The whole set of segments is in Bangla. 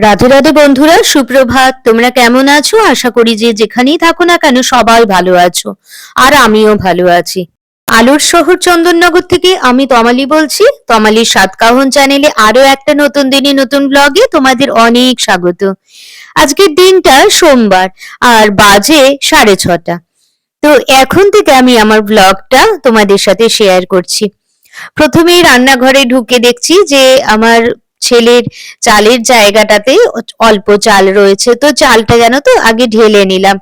রাধে রাধে বন্ধুরা, সুপ্রভাত। তোমরা কেমন আছো? আশা করি যে যেখানেই থাকো না কেন সবাই ভালো আছো, আর আমিও ভালো আছি। আলোর শহর চন্দননগর থেকে আমি তমালি বলছি। তমালির সাতকাহন চ্যানেলে আরো একটা নতুন দিনে নতুন ব্লগে তোমাদের অনেক স্বাগত। আজকের দিনটা সোমবার, আর বাজে 6:30। তো এখন থেকে আমি আমার ব্লগটা তোমাদের সাথে শেয়ার করছি। প্রথমেই রান্নাঘরে ঢুকে দেখছি যে আমার ছেলের চালের জায়গাটাতে অল্প চাল রয়েছে, তো চালটা জানো তো আগে ঢেলে নিলাম।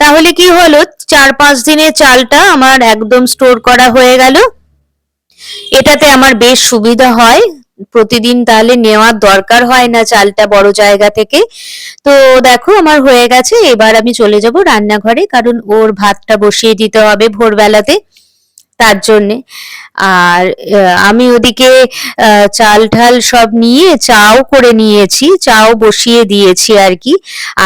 তাহলে কি হলো, 4-5 দিনের চালটা আমার একদম স্টোর করা হয়ে গেল। এটাতে আমার বেশ সুবিধা হয়, প্রতিদিন তাহলে নেওয়ার দরকার হয় না চালটা বড় জায়গা থেকে। তো দেখো আমার হয়ে গেছে। এবার আমি চলে যাব রান্নাঘরে, কারণ ওর ভাতটা বসিয়ে দিতে হবে ভোরবেলাতে, তার জন্যে। আর আমি ওদিকে চাল ঢাল সব নিয়ে চাও করে নিয়েছি, চাও বসিয়ে দিয়েছি আর কি।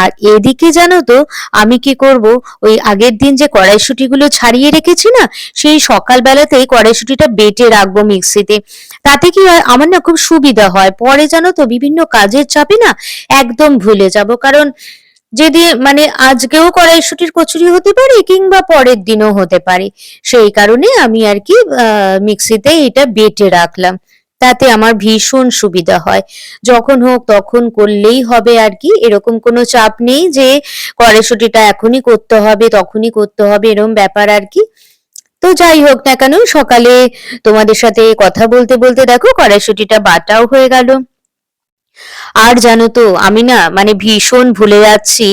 আর এদিকে জানো তো আমি কি করব, ওই আগের দিন যে কড়াইশুঁটিগুলো ছাড়িয়ে রেখেছি না, সেই সকালবেলাতেই কড়াইশুঁটিটা বেটে রাখবো মিক্সিতে। তাতে কি হয়, আমার না খুব সুবিধা হয়। পরে জানো তো বিভিন্ন কাজের চাপে না একদম ভুলে যাব, কারণ যদি মানে আজকেও কড়াইশুঁটির কচুরি হতে পারে কিংবা পরের দিনও হতে পারে। সেই কারণে আমি আর কি মিক্সিতে এটা বেটে রাখলাম, তাতে আমার ভীষণ সুবিধা হয়। যখন হোক তখন করলেই হবে আর কি, এরকম কোনো চাপ নেই যে কড়াইশুঁটিটা এখনই করতে হবে তখনই করতে হবে, এরকম ব্যাপার আর কি। তো যাই হোক না কেন, সকালে তোমাদের সাথে কথা বলতে বলতে দেখো কড়াইশুঁটিটা বাটাও হয়ে গেল। আর জানো তো আমি না মানে ভীষণ ভুলে যাচ্ছি,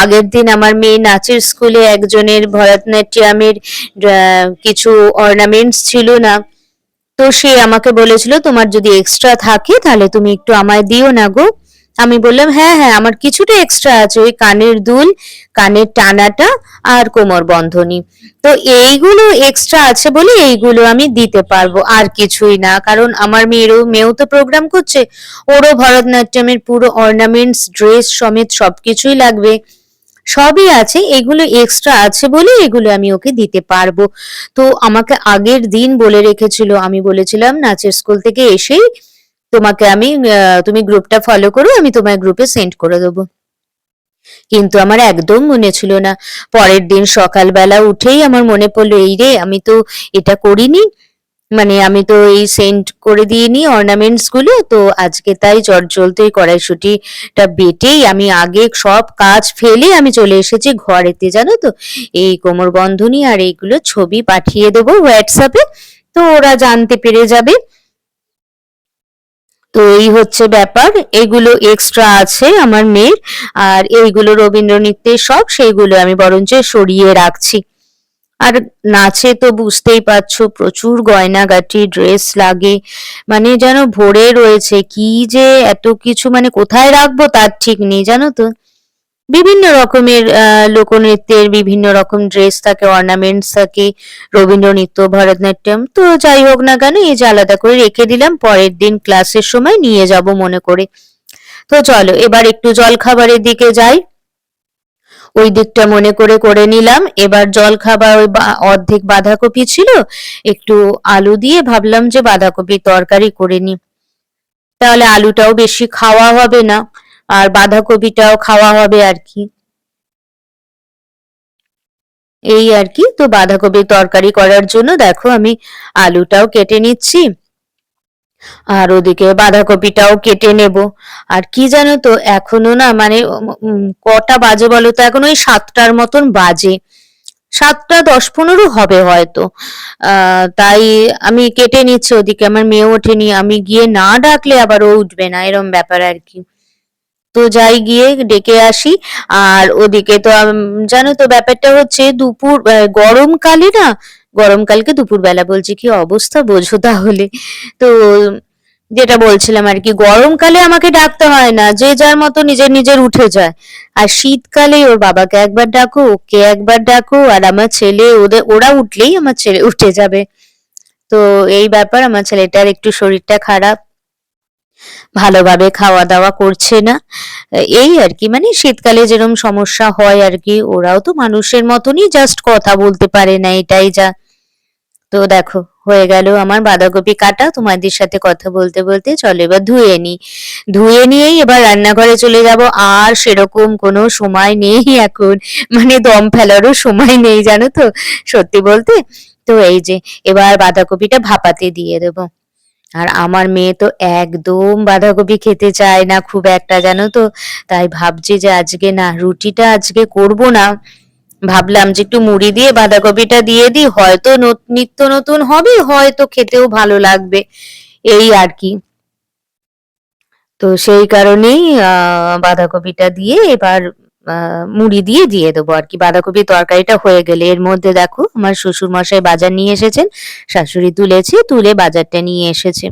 আগের দিন আমার মেয়ে নাচের স্কুলে একজনের ভরতনাট্যমের কিছু অর্নামেন্টস ছিল না। তো সে আমাকে বলেছিল তোমার যদি এক্সট্রা থাকে তাহলে তুমি একটু আমায় দিও না গো। আমি বললাম হ্যাঁ হ্যাঁ, আমার কিছুটা এক্সট্রা আছে, ওই কানের দুল, কানের টানাটা আর কোমর বন্ধনী। তো এইগুলো এক্সট্রা আছে বলে এইগুলো আমি দিতে পারবো, আর কিছুই না। কারণ আমার মেয়েও তো প্রোগ্রাম করছে, ওরও ভরতনাট্যমের পুরো অর্নামেন্টস ড্রেস সমেত সবকিছুই লাগবে, সবই আছে। এগুলো এক্সট্রা আছে বলে এগুলো আমি ওকে দিতে পারবো। তো আমাকে আগের দিন বলে রেখেছিল, আমি বলেছিলাম নাচের স্কুল থেকে এসেই তোমাকে আমি তুমি গ্রুপটা ফলো করো, আমি তোমার গ্রুপে সেন্ড করে দেবো। কিন্তু আমার একদম মনে ছিল না। পরের দিন সকালবেলা উঠেই আমার মনে পড়লো, এই রে আমি তো এটা করিনি, মানে আমি তো এই সেন্ড করে দিইনি অর্নামেন্টস গুলো। তো আজকে তাই চটজলদি কড়াইশুঁটিটা বেটেই আমি আগে সব কাজ ফেলে আমি চলে এসেছি ঘরেতে, জানো তো। এই কোমর বন্ধনী আর এইগুলো ছবি পাঠিয়ে দেবো হোয়াটসঅ্যাপে, তো ওরা জানতে পেরে যাবে। তো এই হচ্ছে ব্যাপার, এগুলো এক্সট্রা আছে আমার মেয়ের। আর এইগুলো রবীন্দ্র নৃত্যের সব, সেইগুলো আমি বরঞ্চ সরিয়ে রাখছি। আর নাচে তো বুঝতেই পারছো প্রচুর গয়নাগাটি ড্রেস লাগে, মানে যেন ভরে রয়েছে। কি যে এত কিছু, মানে কোথায় রাখবো তার ঠিক নেই, জানো তো। বিভিন্ন রকমের লোকনৃত্যের বিভিন্ন রকম ড্রেস থাকে, অর্নামেন্টস থাকে, রবীন্দ্র নৃত্য, ভরতনাট্যম। তো যাই হোক না কেন, এই যে আলাদা করে রেখে দিলাম, পরের দিন ক্লাসের সময় নিয়ে যাব মনে করে। তো চলো এবার একটু জল খাবারের দিকে যাই। ওই দিকটা মনে করে করে নিলাম। এবার জল খাবার ওই অর্ধেক বাঁধাকপি ছিল, একটু আলু দিয়ে ভাবলাম যে বাঁধাকপির তরকারি করে নি, তাহলে আলুটাও বেশি খাওয়া হবে না আর বাঁধাকপিটাও খাওয়া হবে আর কি। এই আর কি। তো বাঁধাকপির তরকারি করার জন্য দেখো আমি আলুটাও কেটে নিচ্ছি, আর ওদিকে বাঁধাকপিটাও কেটে নেব। আর কি জানো তো এখনো না মানে কটা বাজে বলো তো, এখন ওই 7টার মতন বাজে, 7টা 10-15 হবে হয়তো। তাই আমি কেটে নিচ্ছি, ওদিকে আমার মেয়ে ওঠেনি, আমি গিয়ে না ডাকলে আবার ও উঠবে না, এরম ব্যাপার আর কি। তো যাই গিয়ে ডেকে আসি। আর ওদিকে তো জানো তো ব্যাপারটা হচ্ছে দুপুর গরমকালে না, গরমকালকে দুপুর বেলা বলছি, কি অবস্থা বোঝো তাহলে। তো যেটা বলছিলাম আর কি, গরমকালে আমাকে ডাকতে হয় না, যে যার মতো নিজের নিজের উঠে যায়। আর শীতকালে ওর বাবাকে একবার ডাকো, ওকে একবার ডাকো, আর আমার ছেলে ওরা উঠলেই আমার ছেলে উঠে যাবে। তো এই ব্যাপার, আমার ছেলেটার একটু শরীরটা খারাপ, ভালোভাবে খাওয়া দাওয়া করছে না। এই আর কি, মানে শীতকালে যেরকম সমস্যা হয় আর কি, ওরাও তো মানুষের মতনই, জাস্ট কথা বলতে পারে না, এটাই যা। তো দেখো হয়ে গেল আমার বাঁধাকপি কাটা। তোমাদের সাথে কথা বলতে বলতে চলো এবার ধুয়ে নিই। ধুয়ে নিয়েই এবার রান্নাঘরে চলে যাব। আর সেরকম কোনো সময় নেই এখন, মানে দম ফেলারও সময় নেই জানো তো, সত্যি বলতে। তো এই যে এবার বাঁধাকপিটা ভাপাতে দিয়ে দেবো। আর আমার মেয়ে তো একদম বাঁধাকপি খেতে চায় না খুব একটা, জানো তো। তাই ভাবছি যে আজকে না, রুটিটা আজকে করব না। ভাবলাম যে একটু মুড়ি দিয়ে বাঁধাকপিটা দিয়ে দিই, হয়তো নিত্য নতুন হবে, হয়তো খেতেও ভালো লাগবে, এই আর কি। তো সেই কারণেই বাঁধাকপিটা দিয়ে এবার মুড়ি দিয়ে দিয়ে দেবো আর কি। বাঁধাকপির তরকারিটা হয়ে গেলে এর মধ্যে দেখো আমার শ্বশুর মশাই বাজার নিয়ে এসেছেন, শাশুড়ি তুলেছে, তুলে বাজারটা নিয়ে এসেছে।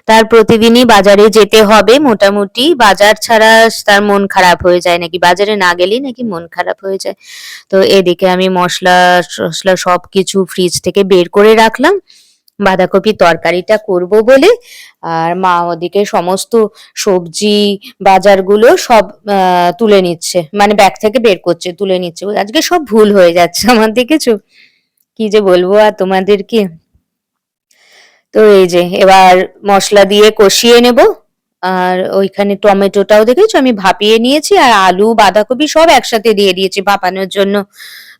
তার প্রতিদিনই বাজারে যেতে হবে মোটামুটি, বাজার ছাড়া তার মন খারাপ হয়ে যায় নাকি, বাজারে না গেলেই নাকি মন খারাপ হয়ে যায়। তো এদিকে আমি মশলা টশলা সবকিছু ফ্রিজ থেকে বের করে রাখলাম বাঁধাকপির তরকারিটা করব বলে। আর মা ওদিকে সমস্ত সবজি বাজারগুলো সব তুলে নিচ্ছে, মানে ব্যাগ থেকে বের করছে, তুলে নিচ্ছে। আজকে সব ভুল হয়ে যাচ্ছে আমার, দেখেছো? কি যে বলবো আর তোমাদেরকে। তো এই যে এবার মশলা দিয়ে কষিয়ে নেব। আর ওইখানে টমেটোটাও দেখেছো আমি ভাপিয়ে নিয়েছি, আর আলু বাঁধাকপি সব একসাথে দিয়ে দিয়েছি ভাপানোর জন্য।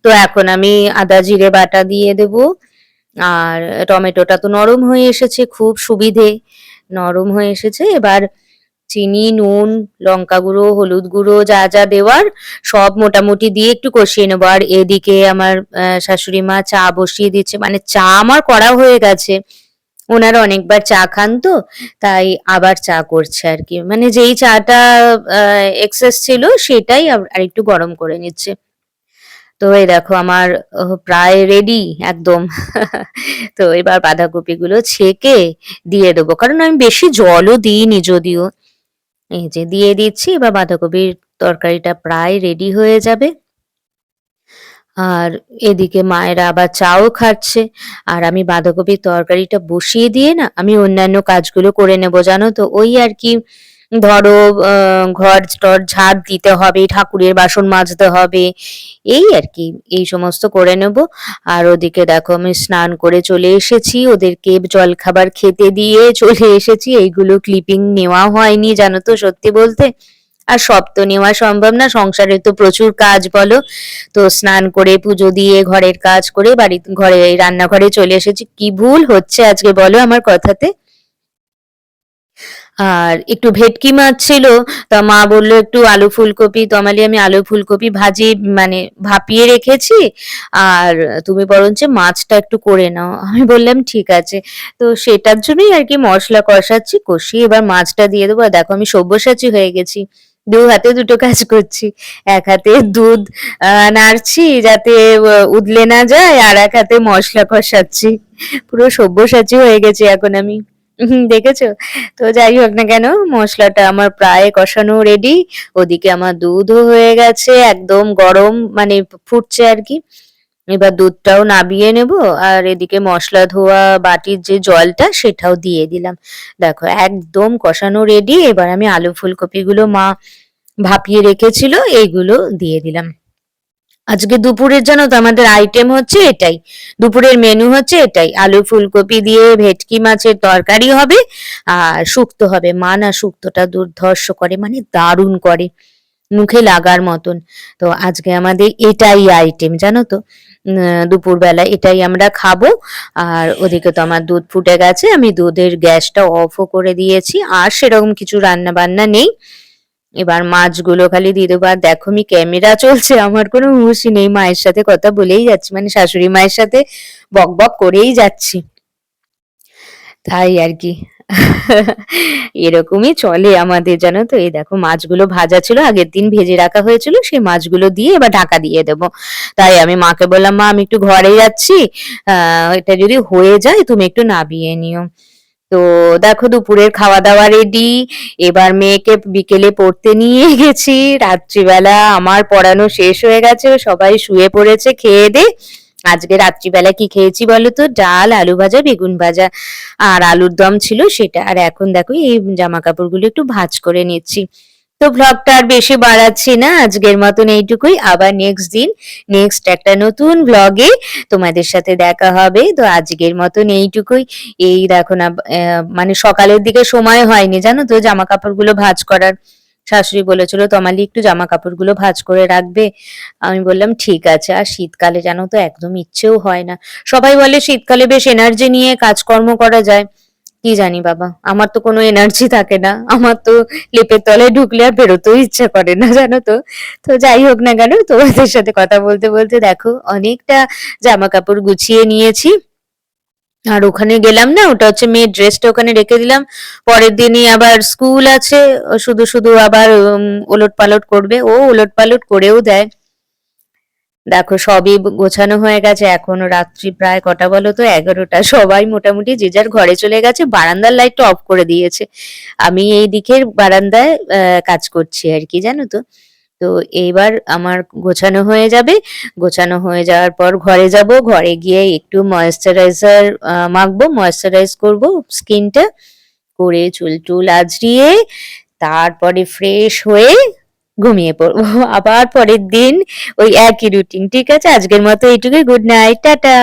তো এখন আমি আদা জিরে বাটা দিয়ে দেব। আর টমেটোটা তো নরম হয়ে এসেছে, খুব সুবিধে, নরম হয়ে এসেছে। এবার চিনি, নুন, লঙ্কা গুঁড়ো, হলুদ গুঁড়ো যা যা দেওয়ার সব মোটামুটি দিয়ে একটু কষিয়ে নেবো। আর এদিকে আমার শাশুড়ি মা চা বসিয়ে দিচ্ছে, মানে চা আমার করা হয়ে গেছে, ওনারা অনেকবার চা খান তো, তাই আবার চা করছে আর কি, মানে যেই চাটা এক্সেস ছিল সেটাই আর একটু গরম করে নিচ্ছে। তো এই দেখো আমার প্রায় রেডি একদম। তো এবার বাঁধাকপি গুলো ছেঁকে দিয়ে দেবো, কারণ আমি বেশি জলও দিইনি যদিও। এই যে দিয়ে দিচ্ছি, এবার বাঁধাকপির তরকারিটা প্রায় রেডি হয়ে যাবে। আর এদিকে মায়েরা আবার চাও খাচ্ছে। আর আমি বাঁধাকপির তরকারিটা বসিয়ে দিয়ে না আমি অন্যান্য কাজগুলো করে নেব, জানো তো। ওই আর কি, ধরো ঘর টর ঝাড় দিতে হবে, ঠাকুরের বাসন মাজতে হবে, এই আর কি, এই সমস্ত করে নেব। আর ওদিকে দেখো আমি স্নান করে চলে এসেছি, ওদেরকে জল খাবার খেতে দিয়ে চলে এসেছি। এইগুলো ক্লিপিং নেওয়া হয়নি জানো তো, সত্যি বলতে। আর সব তো নেওয়া সম্ভব না, সংসারে তো প্রচুর কাজ বলো। তো স্নান করে পুজো দিয়ে ঘরের কাজ করে ঘরে রান্নাঘরে চলে এসেছি। কি ভুল হচ্ছে আজকে বলো আমার কথাতে। আর একটু ভেটকি মাছ ছিল, তা মা বললো একটু আলু ফুলকপি, তমালি আমি আলু ফুলকপি ভাজি মানে ভাপিয়ে রেখেছি, আর তুমি বরঞ্চ মাছটা একটু করে নাও। আমি বললাম ঠিক আছে। তো সেটার জন্যই আর কি মশলা কষাচ্ছি, কষিয়ে এবার মাছটা দিয়ে দেবো। আর দেখো আমি সব্যসাচী হয়ে গেছি, দু হাতে দুটো কাজ করছি। এক হাতে দুধ নাড়ছি যাতে উদলে না যায়, আর এক হাতে মশলা কষাচ্ছি। পুরো সব্যসাচী হয়ে গেছি এখন আমি। দেখেছো? তো যাই হোক না কেন, মশলাটা আমার প্রায় কষানো রেডি। ওদিকে আমার দুধও হয়ে গেছে একদম গরম, মানে ফুটছে আর কি। এবার দুধটাও নাবিয়ে নেব। আর এদিকে মশলা ধোয়া বাটির যে জলটা সেটাও দিয়ে দিলাম। দেখো একদম কষানো রেডি। এবার আমি আলু ফুলকপি গুলো মা ভাপিয়ে রেখেছিল এইগুলো দিয়ে দিলাম। আজকে দুপুরের জানো তো আমাদের আইটেম হচ্ছে এটাই, দুপুরের মেনু হচ্ছে এটাই, আলু ফুলকপি দিয়ে ভেটকি মাছের তরকারি হবে, আর শুক্তো হবে। মা না শুক্তোটা দুর্ধর্ষ করে, মানে দারুণ করে, মুখে লাগার মতন। তো আজকে আমাদের এটাই আইটেম জানো তো, দুপুরবেলা এটাই আমরা খাবো। আর ওদিকে তো আমার দুধ ফুটে গেছে, আমি দুধের গ্যাসটা অফও করে দিয়েছি, আর সেরকম কিছু রান্না বান্না নেই। এবার মাছগুলো খালি দিয়ে দেবো। আর দেখো আমি ক্যামেরা চলছে, আমার কোনো হুঁশই নেই, মায়ের সাথে কথা বলেই যাচ্ছি, মানে শাশুড়ি মায়ের সাথে বক বক করেই যাচ্ছি, তাই আর কি। এরকমই চলে আমাদের, জানো তো। এই দেখো মাছগুলো ভাজা ছিল, আগের দিন ভেজে রাখা হয়েছিল, সেই মাছগুলো দিয়ে এবার ঢাকা দিয়ে দেবো। তাই আমি মাকে বললাম, মা আমি একটু ঘরে যাচ্ছি, এটা যদি হয়ে যায় তুমি একটু নাবিয়ে নিও। তো দেখো দুপুরের খাওয়া দাওয়া রেডি। এবার মেয়েকে বিকেলে পড়তে নিয়ে গেছি, রাত্রিবেলা আমার পড়ানো শেষ হয়ে গেছে, সবাই শুয়ে পড়েছে খেয়ে দে। আজকে রাত্রিবেলা কি খেয়েছি বলো তো, ডাল, আলু ভাজা, বেগুন ভাজা, আর আলুর দম ছিল সেটা। আর এখন দেখো এই জামা কাপড়গুলো একটু ভাঁজ করে নিচ্ছি। তো ব্লগটা আর বেশি বাড়াচ্ছি না, আজকের মতন এইটুকুই। আবার নেক্সট একটা নতুন ব্লগে তোমাদের সাথে দেখা হবে। তো আজকের মতন এইটুকুই। এই দেখো না, মানে সকালের দিকে সময় হয়নি জানো তো জামা কাপড়গুলো ভাঁজ করার। শাশুড়ি বলেছিল তমালি একটু জামা কাপড়গুলো ভাঁজ করে রাখবে। আমি বললাম ঠিক আছে। আর শীতকালে জানো তো একদম ইচ্ছেও হয় না। সবাই বলে শীতকালে বেশ এনার্জি নিয়ে কাজকর্ম করা যায়। কি জানি বাবা, আমার তো কোনো এনার্জি থাকে না। আমার তো লেপের তলায় ঢুকলে আর বেরোতেও ইচ্ছা করে না জানো তো। তো যাই হোক না কেন, তোমাদের সাথে কথা বলতে বলতে দেখো অনেকটা জামা কাপড় গুছিয়ে নিয়েছি। আর ওখানে গেলাম না, ওটা হচ্ছে মেয়ের ড্রেসটা ওখানে রেখে দিলাম। পরের দিনই আবার স্কুল আছে। ও শুধু শুধু আবার ওলট পালট করবে, ও ওলট পালট করেও দেয়। দেখো সবই গোছানো হয়ে গেছে। এখনো রাত্রি প্রায় কটা বলো তো, 11টা। সবাই মোটামুটি যে যার ঘরে চলে গেছে, বারান্দার লাইটটা অফ করে দিয়েছে। আমি এই দিকের বারান্দায় কাজ করছি আর কি জানো তো। তো এইবার আমার গোছানো হয়ে যাবে। গোছানো হয়ে যাওয়ার পর ঘরে যাব, ঘরে গিয়ে একটু ময়েশ্চারাইজার মাখবো, ময়েশ্চারাইজ করব স্কিনটা, করে চুল টুল আঁচড়িয়ে তারপরে ফ্রেশ হয়ে ঘুমিয়ে পড়বো। আবার পরের দিন ওই একই রুটিন। ঠিক আছে, আজকের মতো এইটুকুই। Good night, tata.